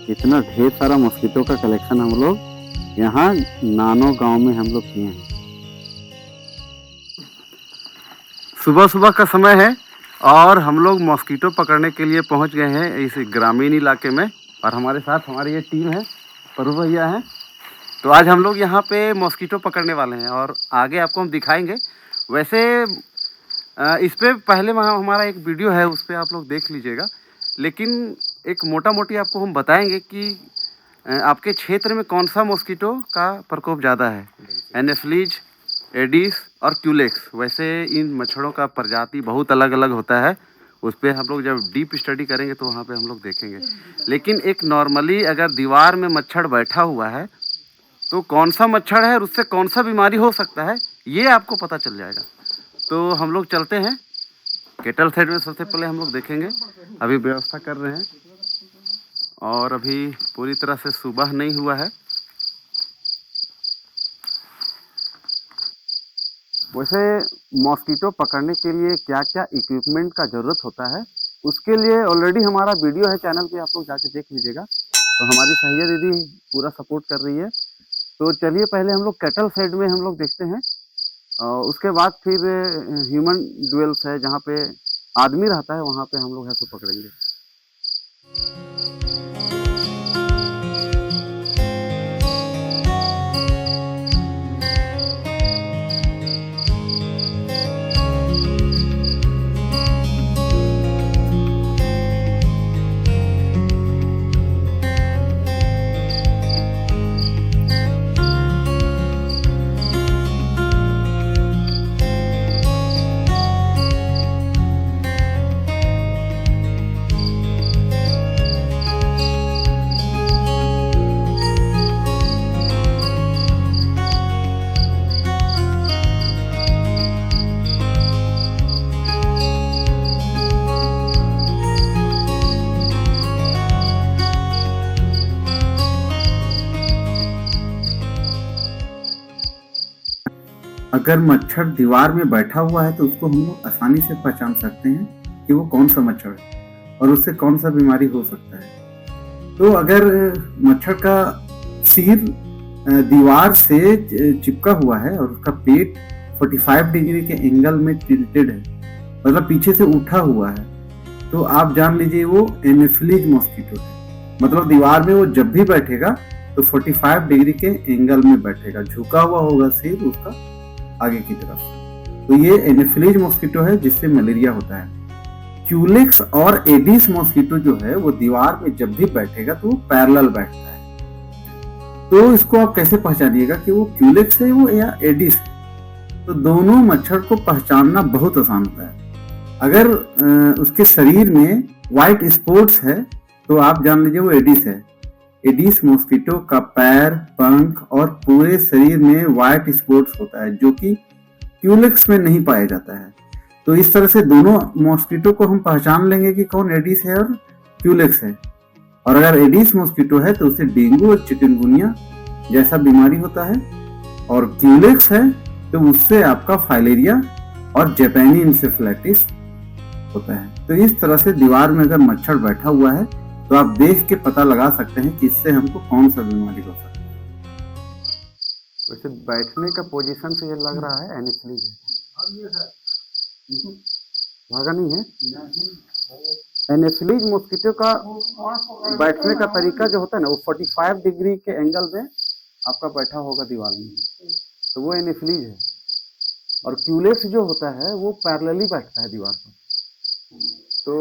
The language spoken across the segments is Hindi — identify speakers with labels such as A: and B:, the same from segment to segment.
A: इतना ढेर सारा मॉस्किटो का कलेक्शन हम लोग यहाँ नानो गांव में हम लोग किए हैं। सुबह सुबह का समय है और हम लोग मॉस्किटो पकड़ने के लिए पहुंच गए हैं इस ग्रामीण इलाके में। और हमारे साथ हमारी ये टीम है, परू भैया हैं। तो आज हम लोग यहाँ पे मॉस्किटो पकड़ने वाले हैं और आगे आपको हम दिखाएंगे। वैसे इस पे पहले हमारा एक वीडियो है, उस पर आप लोग देख लीजिएगा। लेकिन एक मोटा मोटी आपको हम बताएंगे कि आपके क्षेत्र में कौन सा मॉस्किटो का प्रकोप ज़्यादा है, एनोफिलीज, एडिस और क्यूलेक्स। वैसे इन मच्छरों का प्रजाति बहुत अलग अलग होता है, उस पर हम लोग जब डीप स्टडी करेंगे तो वहाँ पे हम लोग देखेंगे। लेकिन एक नॉर्मली अगर दीवार में मच्छर बैठा हुआ है तो कौन सा मच्छर है और उससे कौन सा बीमारी हो सकता है, ये आपको पता चल जाएगा। तो हम लोग चलते हैं केटल साइड में। सबसे पहले हम लोग देखेंगे, अभी व्यवस्था कर रहे हैं और अभी पूरी तरह से सुबह नहीं हुआ है। वैसे मॉस्किटो पकड़ने के लिए क्या क्या इक्विपमेंट का ज़रूरत होता है, उसके लिए ऑलरेडी हमारा वीडियो है चैनल पे, आप लोग जाके देख लीजिएगा। तो हमारी सहिया दीदी पूरा सपोर्ट कर रही है। तो चलिए पहले हम लोग केटल साइड में हम लोग देखते हैं और उसके बाद फिर ह्यूमन ड्वेल्स है, जहाँ पे आदमी रहता है, वहाँ पे हम लोग है तो पकड़ेंगे। अगर मच्छर दीवार में बैठा हुआ है तो उसको हम लोग आसानी से पहचान सकते हैं कि वो कौन सा मच्छर है और उससे कौन सा बीमारी हो सकता है। तो अगर मच्छर का सिर दीवार से चिपका हुआ है और उसका पेट 45 डिग्री के एंगल में टिल्टेड है, मतलब पीछे से उठा हुआ है, तो आप जान लीजिए वो एनोफिलीज मॉस्किटो है। मतलब दीवार में वो जब भी बैठेगा तो 45 डिग्री के एंगल में बैठेगा, झुका हुआ होगा सिर उसका आगे की तरफ। तो ये एनोफिलीज मॉस्किटो है जिससे मलेरिया होता है। क्यूलेक्स और एडिस मॉस्किटो जो है वो दीवार में जब भी बैठेगा तो वो पैरेलल बैठता है। तो इसको आप कैसे पहचानिएगा कि वो क्यूलेक्स है वो या एडिस है। तो दोनों मच्छर को पहचानना बहुत आसान होता है। अगर उसके शरीर में व्हाइट स्पॉट्स है तो आप जान लीजिए वो एडिस है। एडिस मॉस्किटो का पैर, पंख और पूरे शरीर में व्हाइट स्पॉट्स होता है, जो कि क्यूलेक्स में नहीं पाया जाता है। तो इस तरह से दोनों मॉस्किटो को हम पहचान लेंगे कि कौन एडिस है और क्यूलेक्स है। और अगर एडिस मॉस्किटो है तो उसे डेंगू और चिकनगुनिया जैसा बीमारी होता है, और क्यूलेक्स है तो उससे आपका फाइलेरिया और जापानी इंसेफेलाइटिस होता है। तो इस तरह से दीवार में अगर मच्छर बैठा हुआ है तो आप देख के पता लगा सकते हैं कि इससे हमको कौन सा बीमारी हो सकती है। वैसे बैठने का पोजीशन से ये लग रहा है एनोफिलीज है। भागा नहीं है। एनोफिलीज मॉस्किटो का बैठने का तरीका जो होता है ना, वो 45 डिग्री के एंगल में आपका बैठा होगा दीवार में, तो वो एनोफिलीज है। और क्यूलेक्स जो होता है वो पैरेलली बैठता है दीवार पर। तो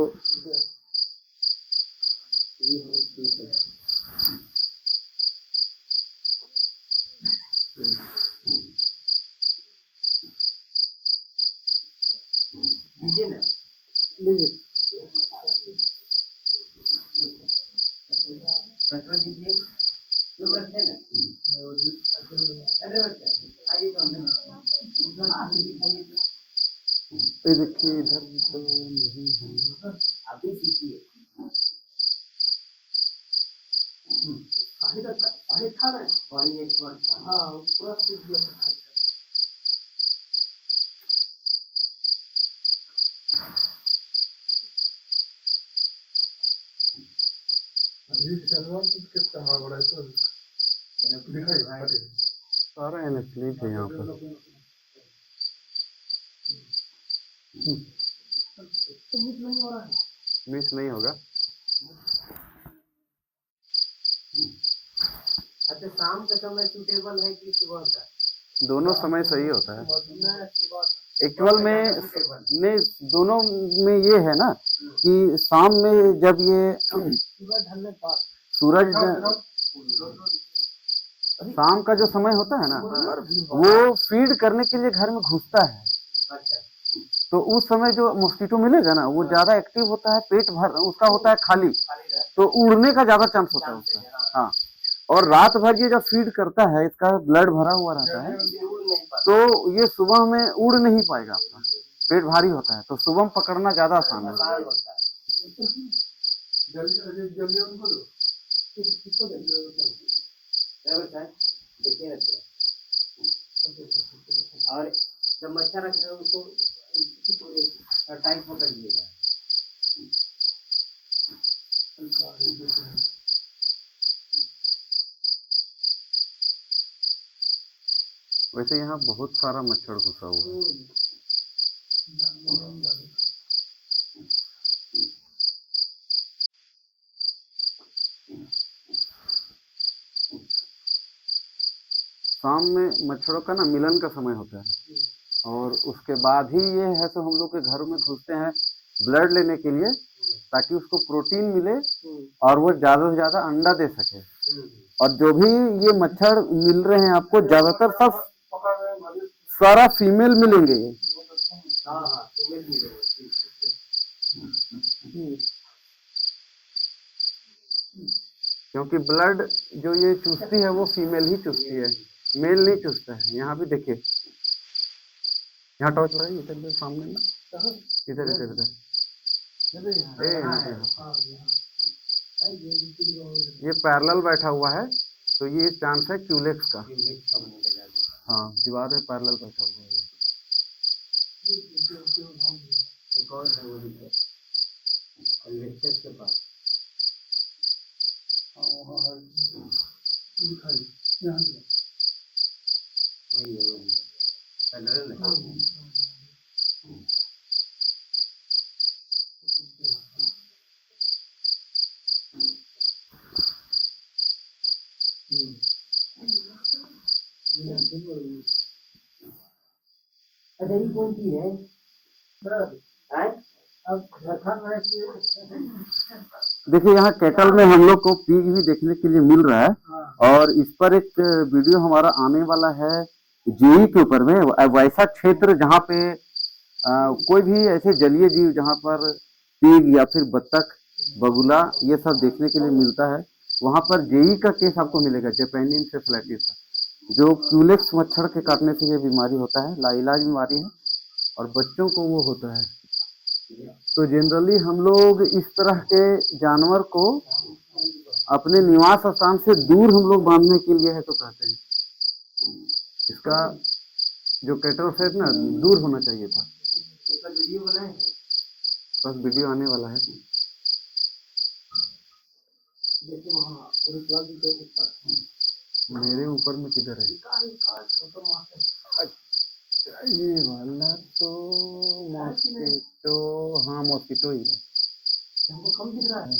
A: ये देखिए इधर तो नहीं है। अभी सीखिए। पानी था ना, पानी एक बार, हाँ पूरा सीख गया।
B: सारा एनएच है यहाँ पर। मिस नहीं होगा।
C: अच्छा, शाम का समय सूटेबल है कि सुबह का?
B: दोनों समय सही होता है एक्चुअल में। नहीं, दोनों में ये है ना कि शाम में जब ये सूरज शाम का जो समय होता है ना, वो फीड करने के लिए घर में घुसता है।
C: अच्छा,
B: तो उस समय जो मॉस्किटो मिलेगा ना, वो ज्यादा एक्टिव होता है, पेट भर उसका होता है खाली, तो उड़ने का ज्यादा चांस होता है उसका। हाँ, और रात भर ये जब फीड करता है, इसका ब्लड भरा हुआ रहता है, तो ये सुबह में उड़ नहीं पाएगा, आपका पेट भारी होता है, तो सुबह में पकड़ना ज्यादा आसान है।
C: देखिए और जब मच्छर रखे उसको टाइट पकड़ लीजिएगा।
B: वैसे यहाँ बहुत सारा मच्छर घुसा हुआ है। शाम में मच्छरों का ना मिलन का समय होता है, और उसके बाद ही ये है तो हम लोग के घरों में घुसते हैं ब्लड लेने के लिए, ताकि उसको प्रोटीन मिले और वो ज्यादा से ज्यादा अंडा दे सके। और जो भी ये मच्छर मिल रहे हैं आपको, ज्यादातर सब सारा फीमेल मिलेंगे ये। क्योंकि ब्लड जो ये चूसती है वो फीमेल ही चूसती है, मेल नहीं चूसता है। यहाँ भी देखिए, यहाँ टॉर्च लगाइए, इधर सामने ना, इधर इधर इधर ये पैरेलल बैठा हुआ है, तो ये चांस है क्यूलेक्स का। हाँ, दीवार में पैरेलल बैठा हुआ है।
C: एक और है वो के पास अच्छा, ये कौन सी है?
B: देखिए, यहाँ केटल में हम लोग को पीग भी देखने के लिए मिल रहा है, और इस पर एक वीडियो हमारा आने वाला है जेई के ऊपर में। वैसा क्षेत्र जहाँ पे कोई भी ऐसे जलीय जीव जहाँ पर पीग या फिर बत्तख, बगुला ये सब देखने के लिए मिलता है, वहाँ पर जेई का केस आपको मिलेगा, जापानी इंसेफेलाइटिस, जो क्यूलेक्स मच्छर के काटने से ये बीमारी होता है, लाइलाज बीमारी है, और बच्चों को वो होता है। तो जनरली हम लोग इस तरह के जानवर को अपने निवास स्थान से दूर हम लोग बांधने के लिए है तो कहते हैं। इसका जो कैटल सेट ना दूर होना चाहिए था।
C: वीडियो बनाए हैं,
B: बस वीडियो आने वाला है। मेरे ऊपर में किधर है? ये वाला तो मॉस्किटो, हाँ मॉस्किटो ही है।
C: हमको कम दिख रहा है।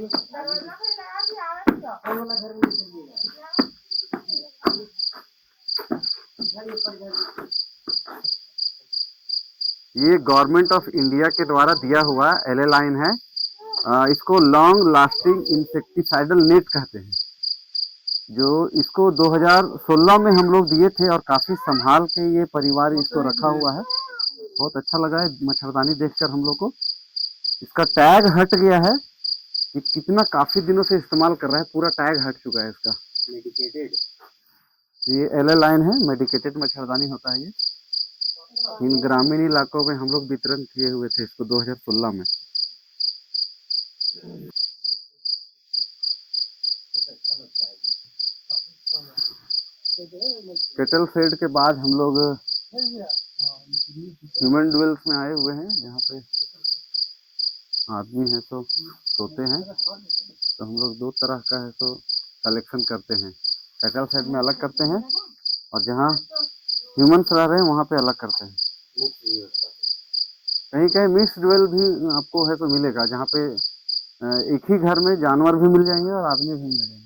C: चलिए और वाला घर में चलिएगा घर ऊपर घर
B: ये गवर्नमेंट ऑफ इंडिया के द्वारा दिया हुआ एलेलाइन है। इसको लॉन्ग लास्टिंग इंसेक्टिसाइडल नेट कहते हैं, जो इसको 2016 में हम लोग दिए थे और काफ़ी संभाल के ये परिवार इसको रखा हुआ है। बहुत अच्छा लगा है मच्छरदानी देखकर हम लोग को। इसका टैग हट गया है कि कितना काफ़ी दिनों से इस्तेमाल कर रहा है, पूरा टैग हट चुका है इसका।
C: मेडिकेटेड
B: ये एलेलाइन है, मेडिकेटेड मच्छरदानी होता है ये। इन ग्रामीण इलाकों में हम लोग वितरण किए हुए थे इसको 2016 में। केटल शेड के बाद हम लोग ह्यूमन ड्वेल्स में आए हुए हैं, जहाँ पे आदमी है तो सोते हैं। तो हम लोग दो तरह का है तो कलेक्शन करते हैं। केटल शेड में अलग करते हैं और जहाँ ह्यूमन्स रह रहे हैं वहाँ पे अलग करते हैं। कहीं कहीं मिक्स ड्वेल भी आपको है तो मिलेगा, जहाँ पे एक ही घर में जानवर भी मिल जाएंगे और आदमी भी मिल जाएंगे।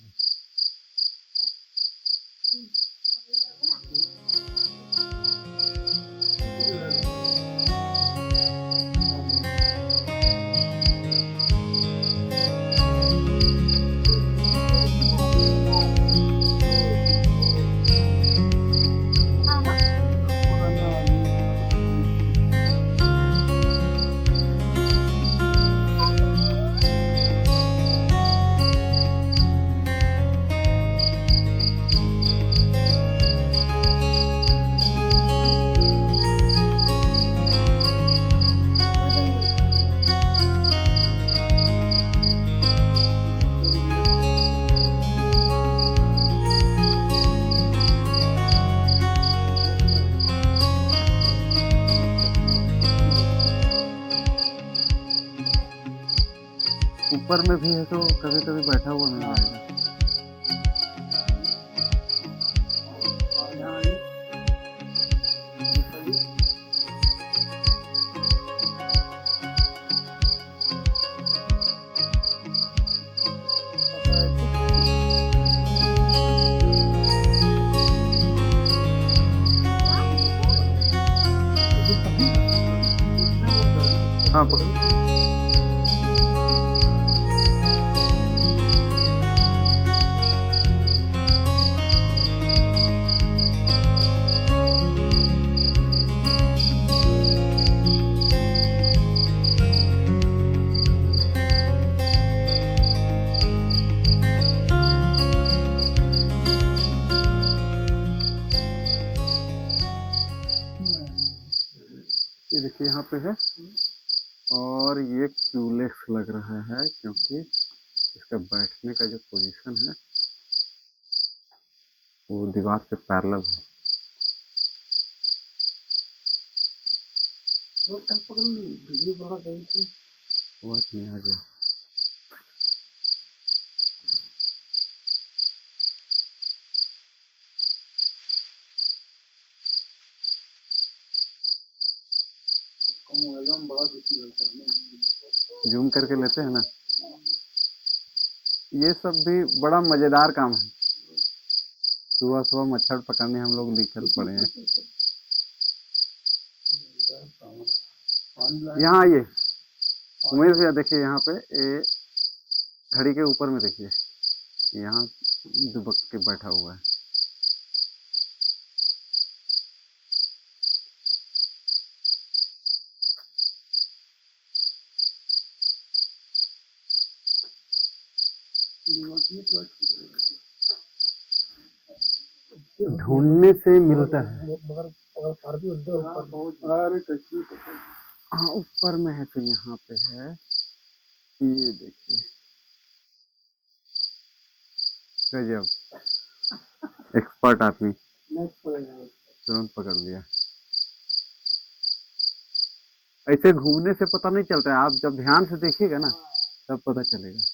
B: ऊपर में भी है तो कभी कभी बैठा हुआ मिल जाएगा। हाँ पकड़। ये देखिए यहाँ पे है और ये क्यूलेक्स लग रहा है, क्योंकि इसका बैठने का जो पोजीशन है वो दीवार से पैरेलल है। वो नहीं आ गया। जूम करके लेते हैं ना। ये सब भी बड़ा मजेदार काम है। सुबह सुबह मच्छर पकड़ने हम लोग निकल पड़े हैं। यहाँ आइए उमेश भैया, देखिए यहाँ पे ये घड़ी के ऊपर में देखिए, यहाँ दुबक के बैठा हुआ है। ढूंढने से मिलता है। हाँ ऊपर में है तो यहाँ पे है। ये देखिए गजब, एक्सपर्ट आदमी तुरंत पकड़ लिया। ऐसे घूमने से पता नहीं चलता है, आप जब ध्यान से देखिएगा ना तब पता चलेगा।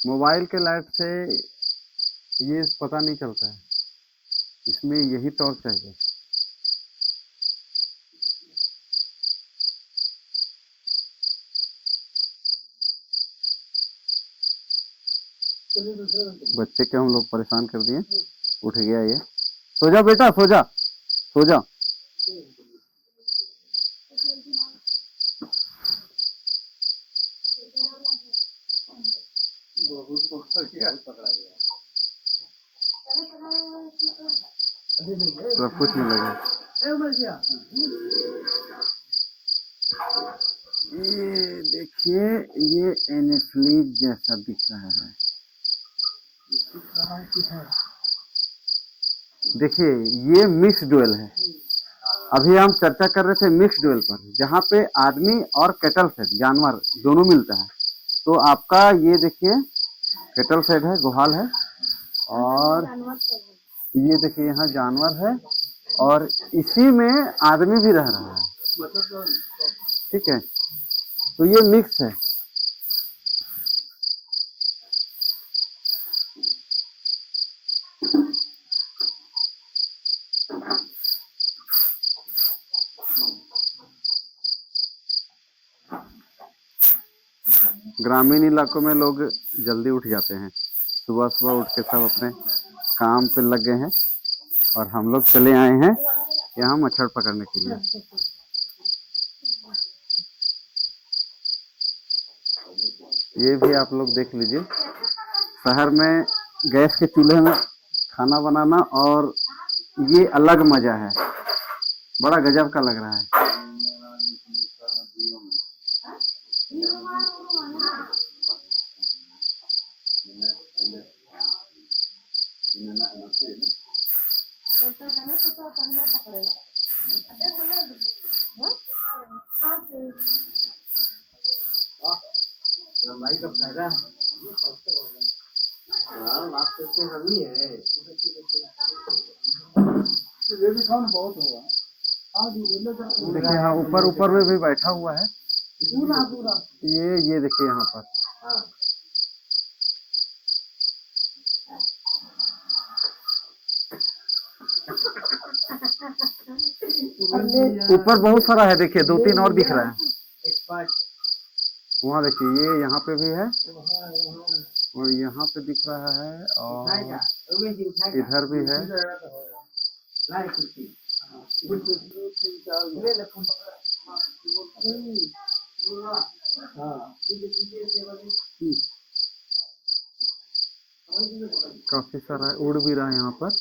B: मोबाइल के लाइट से ये पता नहीं चलता है, इसमें यही टॉर्च चाहिए। बच्चे के हम लोग परेशान कर दिए, उठ गया ये। सो जा बेटा, सो जा, सो जा। सब कुछ मिलेगा। ये देखिए, ये एनेफ्लीज जैसा दिख रहा है। देखिए, ये मिक्स डुएल है। अभी हम चर्चा कर रहे थे मिक्स डुएल पर, जहाँ पे आदमी और कैटल फेड जानवर दोनों मिलता है। तो आपका ये देखिए कैटल फेड है, गुहाल है, और ये देखिए यहाँ जानवर है, और इसी में आदमी भी रह रहा है। ठीक है, तो ये मिक्स है। ग्रामीण इलाकों में लोग जल्दी उठ जाते हैं, सुबह सुबह उठ के सब अपने काम पे लग गए हैं, और हम लोग चले आए हैं यहाँ मच्छर पकड़ने के लिए। ये भी आप लोग देख लीजिए, शहर में गैस के चूल्हे में खाना बनाना और ये अलग मजा है, बड़ा गजब का लग रहा है।
C: लंबाई का फायदा लाभ करते हम ही है।
B: देखिए हाँ, ऊपर ऊपर में भी बैठा हुआ है। ये देखिए यहाँ पर। ऊपर बहुत सारा है, देखिए 2-3 और दिख रहा है। वहाँ देखिए, ये यहाँ पे भी है, और यहाँ पे दिख रहा है, और इधर भी है। काफी सारा उड़ भी रहा है यहाँ पर।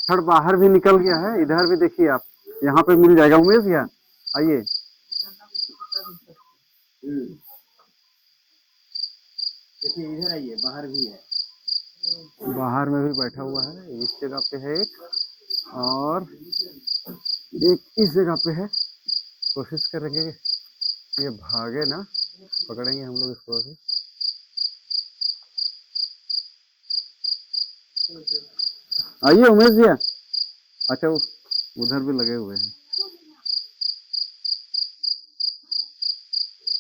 B: छड़ बाहर भी निकल गया है। इधर भी देखिए आप, यहाँ पे मिल जाएगा। उमेश भैया आइए।
C: देखिए इधर आइए, बाहर भी है।
B: बाहर में भी बैठा हुआ है, इस जगह पे है एक, और एक इस जगह पे है। कोशिश करेंगे ये भागे ना, पकड़ेंगे हम लोग इसको अभी। आइए उमेश भैया। अच्छा, उधर भी लगे हुए हैं।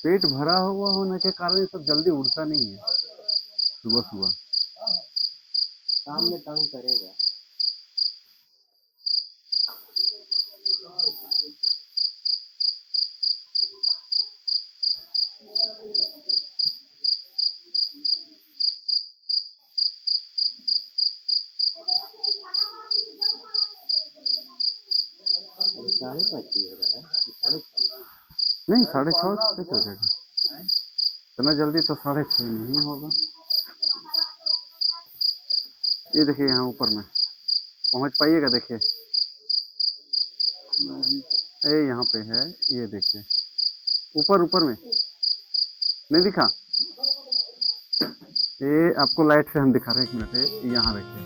B: पेट भरा हुआ होने के कारण ये सब जल्दी उड़ता नहीं है सुबह सुबह।
C: शाम में तंग करेगा। 5:30 हो रहा है, 6:30।
B: नहीं 6:30 कैसे हो जाएगा, इतना जल्दी तो 6:30 नहीं होगा। ये देखिए यहाँ ऊपर में पहुँच पाइएगा, देखिए ये यहाँ पे है, ये देखिए ऊपर ऊपर में नहीं दिखा, ये आपको लाइट से हम दिखा रहे हैं, 1 मिनट है, यहाँ देखिए।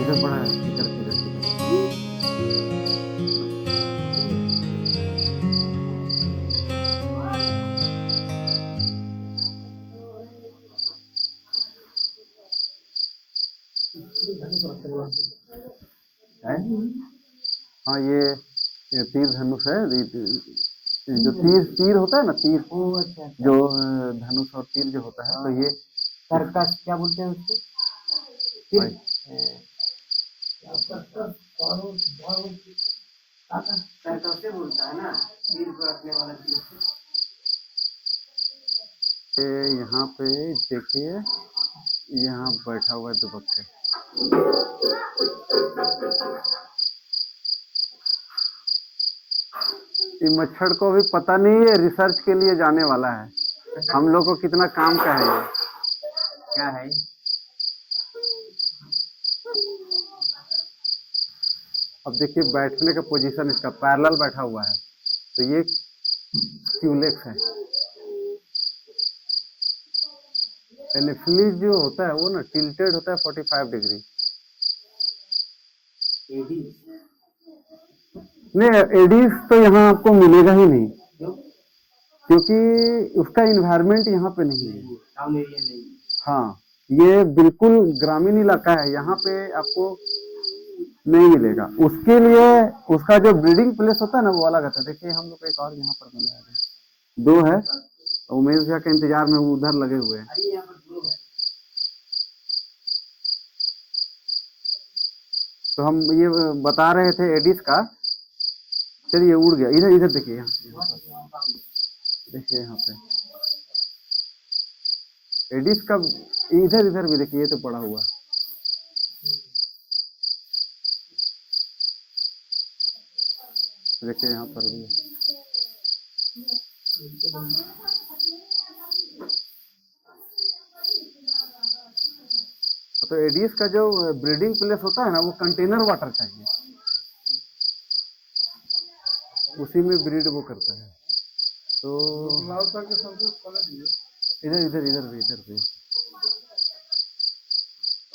B: इधर बड़ा है, इधर इधर इधर। है? हाँ ये तीर धनुष है, ये जो तीर तीर होता है ना, तीर
C: अच्छा।
B: जो धनुष और तीर जो होता है, तो ये
C: सर्कस क्या बोलते हैं उसको?
B: भाई,
C: सर्कस से बोलता है ना, तीर को रखने वाला तीर से।
B: ये यहाँ पे देखिए, यहाँ बैठा हुआ है दुबक्के। ये मच्छर को अभी पता नहीं है, रिसर्च के लिए जाने वाला है, हम लोग को कितना काम का है ये।
C: क्या है?
B: अब देखिए बैठने का पोजीशन इसका पैरेलल बैठा हुआ है, तो ये क्यूलेक्स है। एनाफिलीज जो होता है वो ना टिल्टेड होता है 45 डिग्री। नहीं, एडीज तो यहाँ आपको मिलेगा ही नहीं, क्योंकि उसका इन्वायरमेंट यहाँ पे नहीं है।
C: टाउन एरिया नहीं।
B: हाँ, ये बिल्कुल ग्रामीण इलाका है, यहाँ पे आपको नहीं मिलेगा। उसके लिए उसका जो ब्रीडिंग प्लेस होता है ना, वो अलग आता है। देखिए हम लोग एक और यहाँ पर मिला है, 2 है, उमेश भैया के इंतजार में वो उधर लगे हुए हैं। तो हम ये बता रहे थे एडिस का, चलिए उड़ गया, इधर इधर देखिए, यहाँ देखिए, यहाँ पे एडिस का इधर इधर भी देखिए, ये तो पड़ा हुआ है। देखिए यहाँ पर भी तो एडिस का जो ब्रीडिंग प्लेस होता है ना, वो कंटेनर वाटर चाहिए, उसी में ब्रीड वो करता है। तो इधर इधर इधर भी, इधर भी,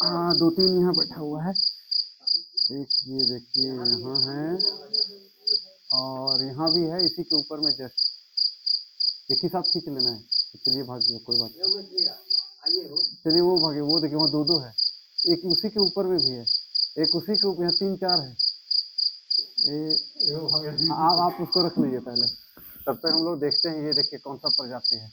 B: हाँ 2-3 यहाँ बैठा हुआ है। देखिए देखिए यहाँ है, और यहाँ भी है, इसी के ऊपर में जस्ट एक ही साथ खींच लेना है। चलिए भाग गया, कोई बात नहीं, चलिए वो भागे, वो देखिए वहाँ 2-2 है, एक उसी के ऊपर में भी है, एक उसी के ऊपर, यहाँ 3-4 है। आप उसको रख लीजिए पहले, तब तक हम लोग देखते हैं। ये देखिए कौन सा प्रजाति है।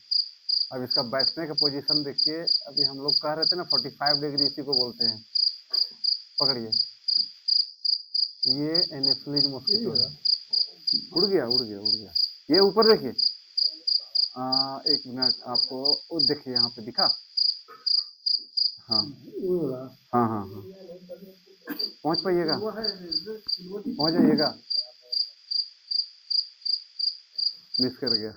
B: अब इसका बैठने का पोजीशन देखिए। अभी हम लोग कह रहे थे ना 45 डिग्री, इसी को बोलते हैं। पकड़िए, ये एनोफ्लिज मॉस्किटो है। उड़ गया। ये ऊपर देखिए। एक मिनट, आपको वो देखिए यहाँ पे दिखा। हाँ हाँ हाँ हाँ, पहुँच पाइएगा, पहुँच जाइएगा। मिस कर गया।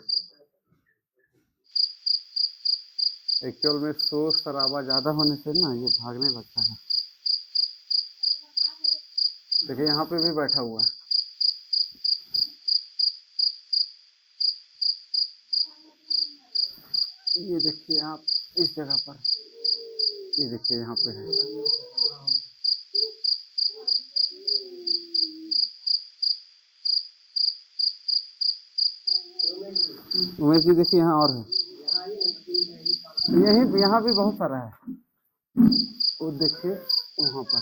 B: एक्चुअल में शोर शराबा ज़्यादा होने से ना ये भागने लगता है। देखिए यहाँ पे भी बैठा हुआ है। ये देखिए आप इस जगह पर, ये देखिए यहाँ पे है। उमेश जी देखिए यहाँ और है। यही यहाँ भी बहुत सारा है। वो देखिए वहाँ पर।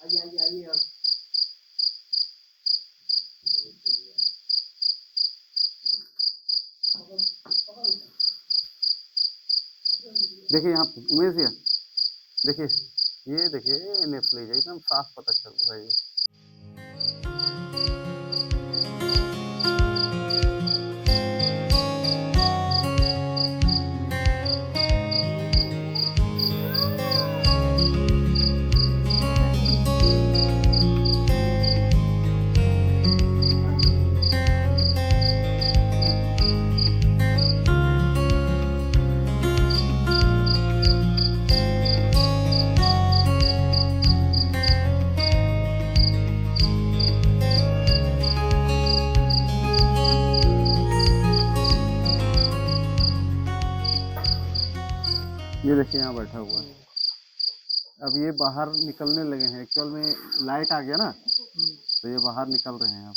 C: आइए अब।
B: देखिए यहाँ पे उमेश जी, देखिए ये देखिए एनोफ्लिज है, एकदम साफ पता चल रहा है। ये देखिए यहाँ बैठा हुआ है। अब ये बाहर निकलने लगे हैं। एक्चुअल में लाइट आ गया ना, तो ये बाहर निकल रहे हैं अब।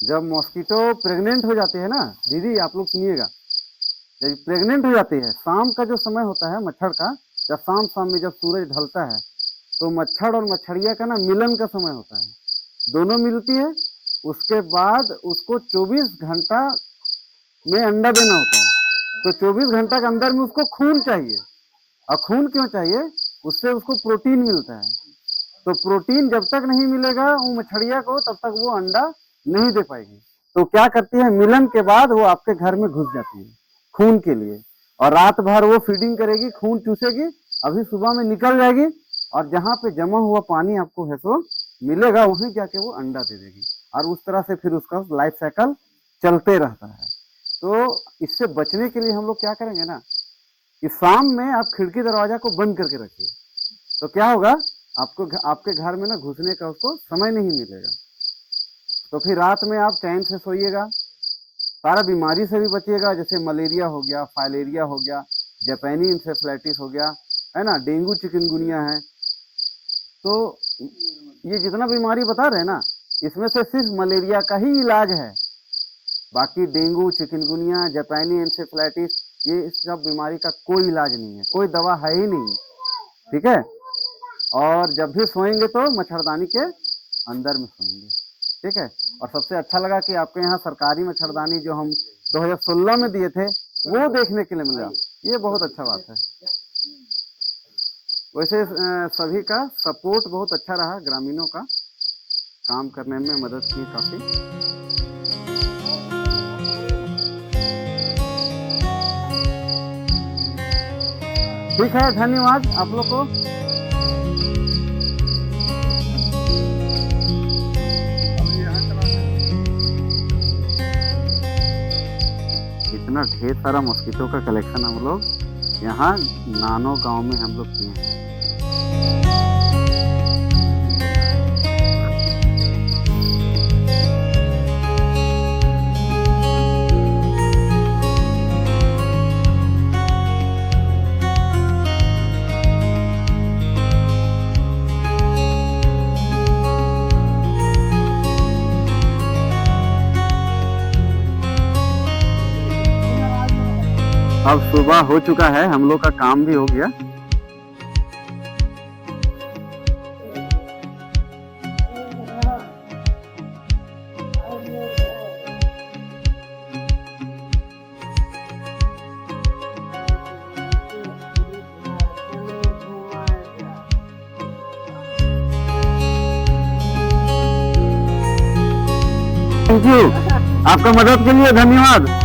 B: जब मॉस्किटो प्रेग्नेंट हो जाते हैं ना दीदी, आप लोग सुनिएगा, जब प्रेग्नेंट हो जाती है, शाम का जो समय होता है मच्छर का, जब शाम में जब सूरज ढलता है, तो मच्छर और मच्छरिया का ना मिलन का समय होता है। दोनों मिलती है, उसके बाद उसको 24 घंटा में अंडा देना होता है। तो 24 घंटा के अंदर में उसको खून चाहिए। और खून क्यों चाहिए? उससे उसको प्रोटीन मिलता है। तो प्रोटीन जब तक नहीं मिलेगा वो मछलिया को, तब तक वो अंडा नहीं दे पाएगी। तो क्या करती है, मिलन के बाद वो आपके घर में घुस जाती है खून के लिए, और रात भर वो फीडिंग करेगी, खून चूसेगी, अभी सुबह में निकल जाएगी, और जहाँ पे जमा हुआ पानी आपको है सो मिलेगा, वहीं जाके वो अंडा दे देगी। और उस तरह से फिर उसका लाइफ साइकिल चलते रहता है। तो इससे बचने के लिए हम लोग क्या करेंगे ना, कि शाम में आप खिड़की दरवाजा को बंद करके रखिए। तो क्या होगा, आपको आपके घर में ना घुसने का उसको समय नहीं मिलेगा। तो फिर रात में आप चैन से सोइएगा, सारा बीमारी से भी बचिएगा, जैसे मलेरिया हो गया, फाइलेरिया हो गया, जापानी इंसेफ्लाइटिस हो गया, है ना, डेंगू चिकनगुनिया है। तो ये जितना बीमारी बता रहे हैं ना, इसमें से सिर्फ मलेरिया का ही इलाज है। बाकी डेंगू, चिकनगुनिया, जापानी इंसेफ्लाइटिस, ये इस सब बीमारी का कोई इलाज नहीं है, कोई दवा है ही नहीं। ठीक है। और जब भी सोएंगे तो मच्छरदानी के अंदर में सोएंगे। ठीक है। और सबसे अच्छा लगा कि आपके यहाँ सरकारी मच्छरदानी जो हम 2016 में दिए थे वो देखने के लिए मिला। ये बहुत अच्छा बात है। वैसे सभी का सपोर्ट बहुत अच्छा रहा, ग्रामीणों का काम करने में मदद की काफी। ठीक है, धन्यवाद आप लोग को। इतना ढेर सारा मॉस्किटो का कलेक्शन हम लोग यहाँ नानो गांव में हम लोग किए हैं। अब सुबह हो चुका है, हम लोग का काम भी हो गया। थैंक यू, आपका मदद के लिए धन्यवाद।